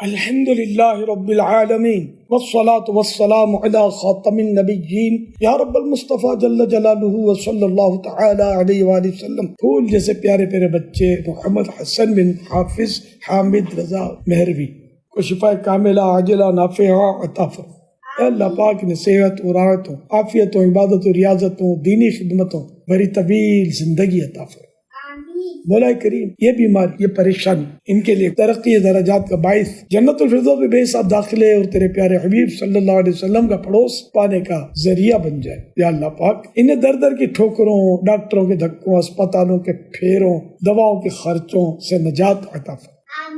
الحمد للہ رب العالمین والصلاة والسلام علی خاتم النبیین یا رب المصطفیٰ جل جلالہ وصلی اللہ تعالی علیہ وآلہ وسلم۔ پھول جیسے پیارے پیارے بچے محمد حسن بن حافظ حامد رضا مہروی کو شفا کاملہ عاجلہ نافعہ عطا فرما۔ اے اللہ پاک نے صحت و راحتوں، عافیتوں، عبادت و ریاضتوں، دینی خدمتوں، بڑی طویل زندگی عطا فرما۔ مولا کریم یہ بیماری، یہ پریشانی ان کے لیے ترقی درجات کا باعث، جنت الفردوس میں بے حساب داخلے اور تیرے پیارے حبیب صلی اللہ علیہ وسلم کا پڑوس پانے کا ذریعہ بن جائے۔ یا اللہ پاک انہیں در در کی ٹھوکروں، ڈاکٹروں کے دھکوں، اسپتالوں کے پھیروں، دواؤں کے خرچوں سے نجات عطا فرما۔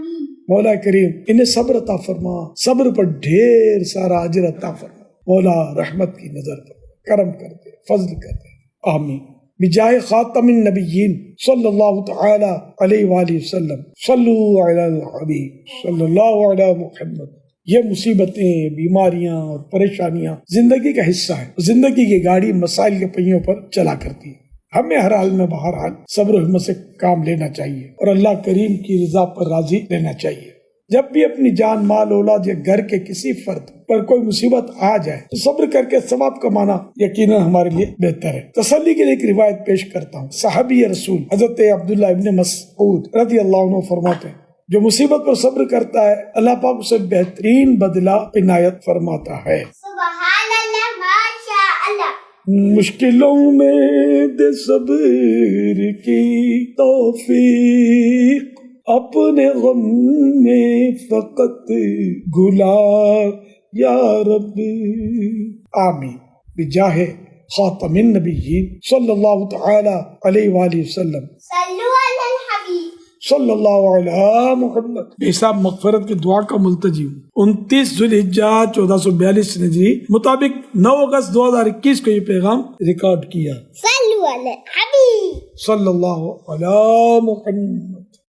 مولا کریم انہیں صبر عطا فرما، صبر پر ڈھیر سارا اجر عطا فرما۔ مولا رحمت کی نظر پر کرم کر دے، فضل کر دے، آمین۔ بجائے خاتم النبیین صلی اللہ تعالی علیہ وآلہ وسلم، صلو علی الحبیب صلی اللہ علی محمد۔ یہ مصیبتیں، بیماریاں اور پریشانیاں زندگی کا حصہ ہے۔ زندگی کی گاڑی مسائل کے پہیوں پر چلا کرتی ہے۔ ہمیں ہر حال میں بہرحال صبر و ہمت سے کام لینا چاہیے اور اللہ کریم کی رضا پر راضی رہنا چاہیے۔ جب بھی اپنی جان، مال، اولاد یا گھر کے کسی فرد پر کوئی مصیبت آ جائے تو صبر کر کے ثواب کمانا یقیناً ہمارے لیے بہتر ہے۔ تسلی کے لیے ایک روایت پیش کرتا ہوں۔ صحابی رسول حضرت عبداللہ ابن مسعود رضی اللہ عنہ فرماتے ہیں، جو مصیبت پر صبر کرتا ہے اللہ پاک اسے بہترین بدلہ عنایت فرماتا ہے۔ سبحان اللہ، ماشاء اللہ۔ مشکلوں میں دے صبر کی توفیق، اپنے غم میں فقط گلا یا رب، آمین۔ بجاہ خاتم النبیین صلی اللہ تعالی علیہ وآلہ وسلم، صلو علی الحبیب صلی اللہ علیہ محمد۔ بے حساب مغفرت کی دعا کا ملتجی ہوں۔ 29 ذوالحجہ 1442 ہجری مطابق 9 اگست 2021 کو یہ پیغام ریکارڈ کیا۔ صلو علی الحبیب صلی اللہ علیہ محمد۔